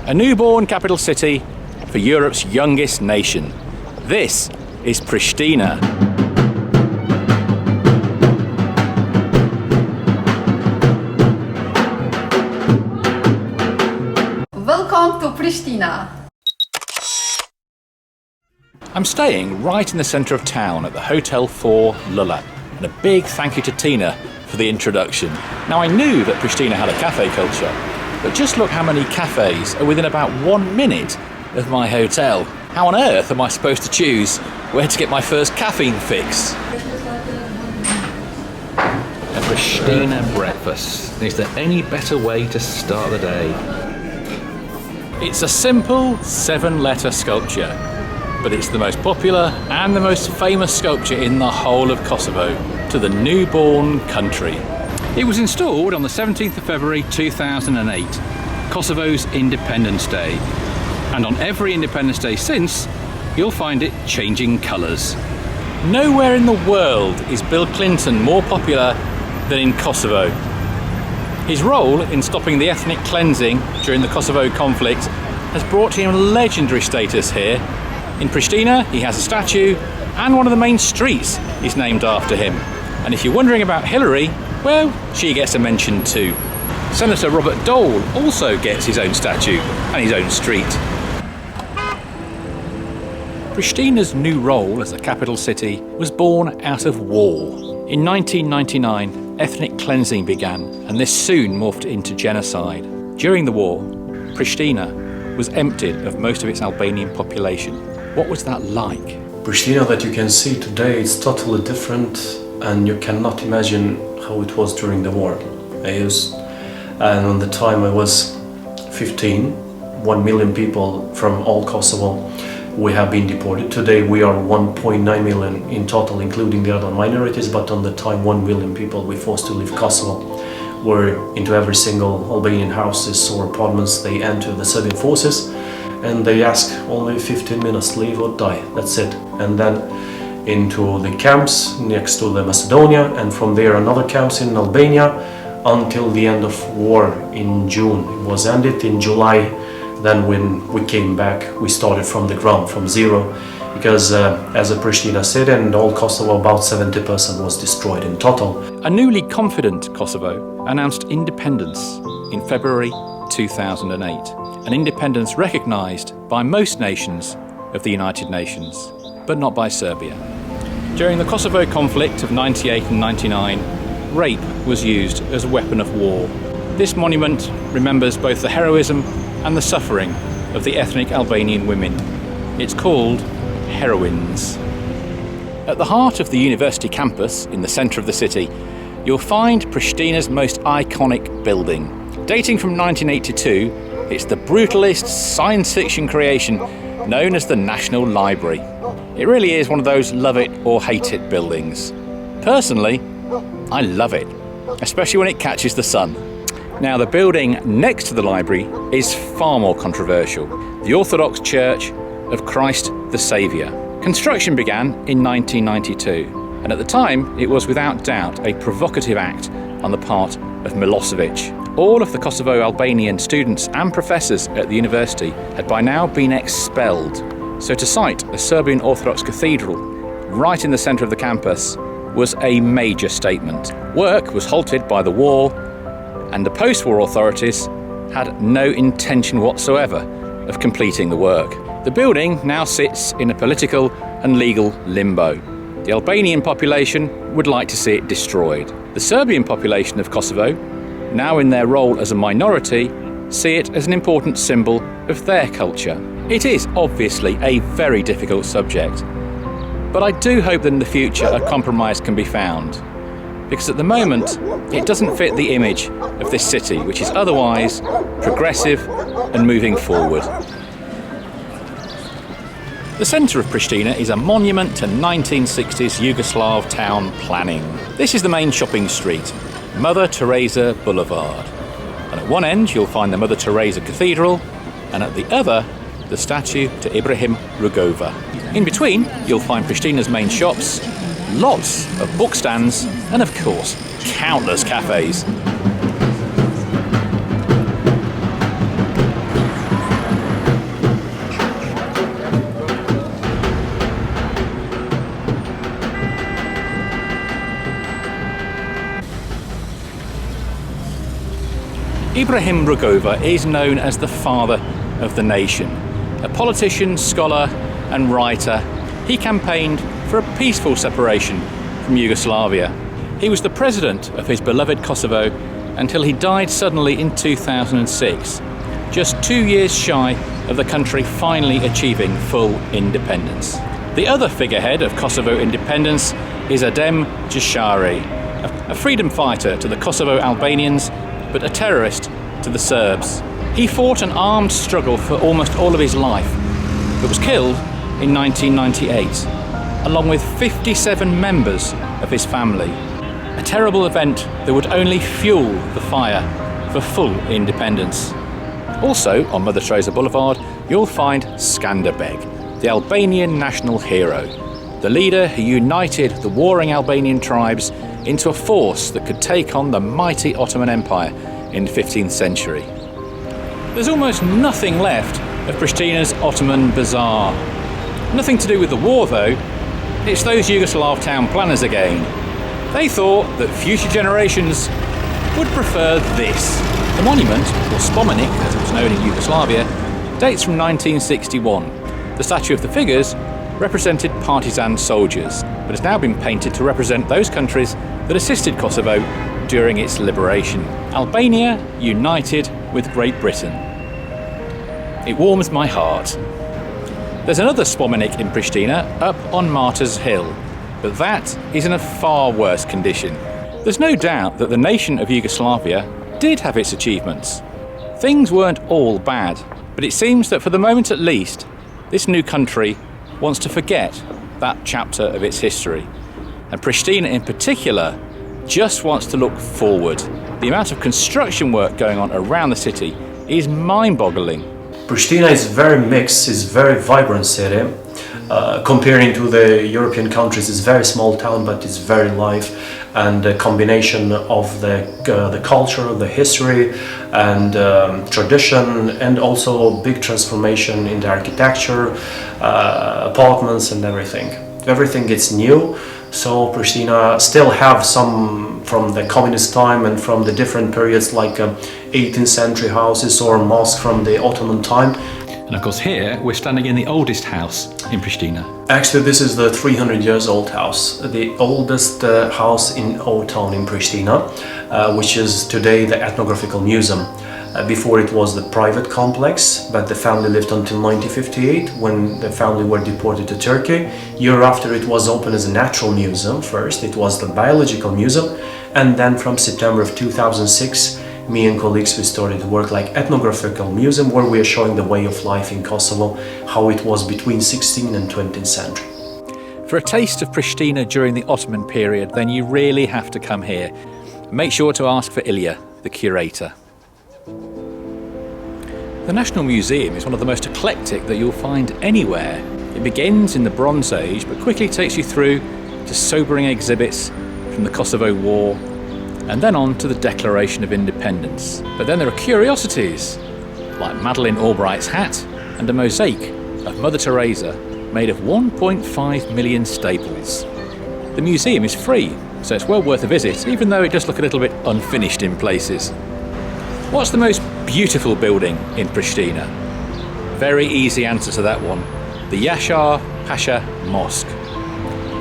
a newborn capital city for Europe's youngest nation. This is Pristina. Welcome to Pristina. I'm staying right in the centre of town at the Hotel for Llulla, and a big thank you to Tina for the introduction. Now, I knew that Pristina had a cafe culture, but just look how many cafes are within about 1 minute of my hotel. How on earth am I supposed to choose where to get my first caffeine fix? A Pristina breakfast. Is there any better way to start the day? It's a simple 7-letter sculpture, but it's the most popular and the most famous sculpture in the whole of Kosovo, to the newborn country. It was installed on the 17th of February 2008, Kosovo's Independence Day. And on every Independence Day since, you'll find it changing colours. Nowhere in the world is Bill Clinton more popular than in Kosovo. His role in stopping the ethnic cleansing during the Kosovo conflict has brought him legendary status here. In Pristina, he has a statue, and one of the main streets is named after him. And if you're wondering about Hillary, well, she gets a mention too. Senator Robert Dole also gets his own statue and his own street. Pristina's new role as a capital city was born out of war. In 1999, ethnic cleansing began, and this soon morphed into genocide. During the war, Pristina was emptied of most of its Albanian population. What was that like? Pristina that you can see today is totally different, and you cannot imagine how it was during the war. And on the time I was 15, 1 million people from all Kosovo, we have been deported. Today we are 1.9 million in total, including the other minorities, but on the time 1 million people were forced to leave Kosovo, where into every single Albanian houses or apartments they enter the Serbian forces, and they ask only 15 minutes, leave or die, that's it. And then into the camps next to the Macedonia, and from there another camps in Albania, until the end of war in June. It was ended in July. Then when we came back, we started from the ground, from zero, because as a Pristina city and all Kosovo, about 70% was destroyed in total. A newly confident Kosovo announced independence in February 2008, an independence recognised by most nations of the United Nations, but not by Serbia. During the Kosovo conflict of 98 and 99, rape was used as a weapon of war. This monument remembers both the heroism and the suffering of the ethnic Albanian women. It's called Heroines. At the heart of the university campus, in the centre of the city, you'll find Pristina's most iconic building. Dating from 1982, it's the brutalist science fiction creation known as the National Library. It really is one of those love it or hate it buildings. Personally, I love it, especially when it catches the sun. Now, the building next to the library is far more controversial. The Orthodox Church of Christ the Saviour. Construction began in 1992, and at the time it was without doubt a provocative act on the part of Milosevic. All of the Kosovo Albanian students and professors at the university had by now been expelled. So to cite a Serbian Orthodox cathedral right in the centre of the campus was a major statement. Work was halted by the war, and the post-war authorities had no intention whatsoever of completing the work. The building now sits in a political and legal limbo. The Albanian population would like to see it destroyed. The Serbian population of Kosovo, now in their role as a minority, see it as an important symbol of their culture. It is obviously a very difficult subject, but I do hope that in the future a compromise can be found, because at the moment it doesn't fit the image of this city, which is otherwise progressive and moving forward. The centre of Pristina is a monument to 1960s Yugoslav town planning. This is the main shopping street, Mother Teresa Boulevard. And at one end you'll find the Mother Teresa Cathedral, and at the other the statue to Ibrahim Rugova. In between you'll find Pristina's main shops, lots of book stands, and of course countless cafes. Ibrahim Rugova is known as the father of the nation. A politician, scholar and writer, he campaigned for a peaceful separation from Yugoslavia. He was the president of his beloved Kosovo until he died suddenly in 2006, just 2 years shy of the country finally achieving full independence. The other figurehead of Kosovo independence is Adem Jashari, a freedom fighter to the Kosovo Albanians, but a terrorist to the Serbs. He fought an armed struggle for almost all of his life, but was killed in 1998, along with 57 members of his family. A terrible event that would only fuel the fire for full independence. Also, on Mother Teresa Boulevard, you'll find Skanderbeg, the Albanian national hero, the leader who united the warring Albanian tribes into a force that could take on the mighty Ottoman Empire in the 15th century. There's almost nothing left of Pristina's Ottoman bazaar. Nothing to do with the war though, it's those Yugoslav town planners again. They thought that future generations would prefer this. The monument, or spomenik as it was known in Yugoslavia, dates from 1961. The statue of the figures represented partisan soldiers, but has now been painted to represent those countries that assisted Kosovo during its liberation. Albania united with Great Britain. It warms my heart. There's another spomenik in Pristina up on Martyrs Hill, but that is in a far worse condition. There's no doubt that the nation of Yugoslavia did have its achievements. Things weren't all bad, but it seems that for the moment at least, this new country wants to forget that chapter of its history. And Pristina in particular just wants to look forward. The amount of construction work going on around the city is mind-boggling. Pristina is very mixed, it's a very vibrant city. Comparing to the European countries, it's a very small town, but it's very live, and the combination of the culture, the history and tradition, and also big transformation in the architecture, apartments and everything. Everything is new, so Pristina still have some from the communist time and from the different periods like 18th century houses or mosque from the Ottoman time. And of course here we're standing in the oldest house in Pristina. Actually, this is the 300 years old house, the oldest house in Old Town in Pristina, which is today the Ethnographical Museum. Before it was the private complex, but the family lived until 1958 when the family were deported to Turkey. Year after it was opened as a natural museum. First it was the biological museum, and then from September of 2006 me and colleagues, we started to work like Ethnographical Museum, where we are showing the way of life in Kosovo, how it was between 16th and 20th century. For a taste of Pristina during the Ottoman period, then you really have to come here. Make sure to ask for Ilir, the curator. The National Museum is one of the most eclectic that you'll find anywhere. It begins in the Bronze Age, but quickly takes you through to sobering exhibits from the Kosovo War, and then on to the Declaration of Independence. But then there are curiosities, like Madeleine Albright's hat and a mosaic of Mother Teresa made of 1.5 million staples. The museum is free, so it's well worth a visit, even though it does look a little bit unfinished in places. What's the most beautiful building in Pristina? Very easy answer to that one. The Yashar Pasha Mosque.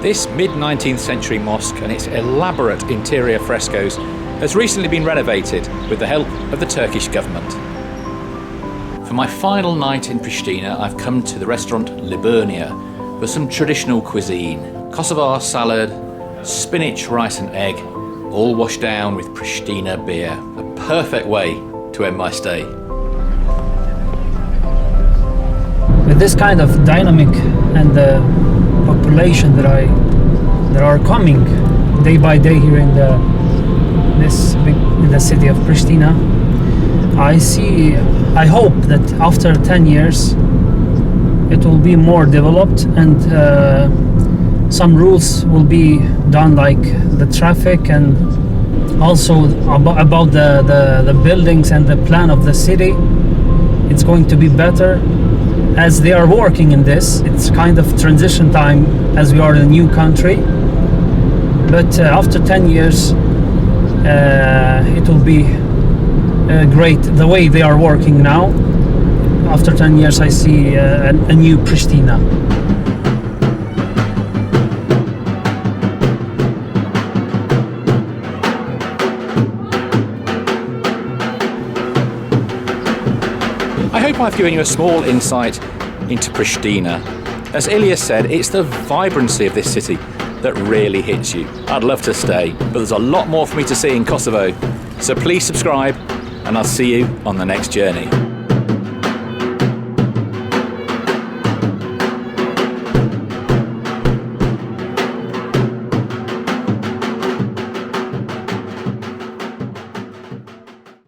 This mid-19th century mosque and its elaborate interior frescoes has recently been renovated with the help of the Turkish government. For my final night in Pristina, I've come to the restaurant Liburnia for some traditional cuisine. Kosovar salad, spinach, rice and egg, all washed down with Pristina beer. A perfect way to end my stay. With this kind of dynamic and population that are coming day by day here in the city of Pristina, I hope that after 10 years it will be more developed, and some rules will be done, like the traffic, and also about the buildings and the plan of the city. It's going to be better as they are working in this. It's kind of transition time as we are in a new country, but after 10 years it will be great the way they are working now. After 10 years, I see a new Pristina. I hope I've given you a small insight into Pristina. As Ilir said, it's the vibrancy of this city that really hits you. I'd love to stay, but there's a lot more for me to see in Kosovo. So please subscribe, and I'll see you on the next journey.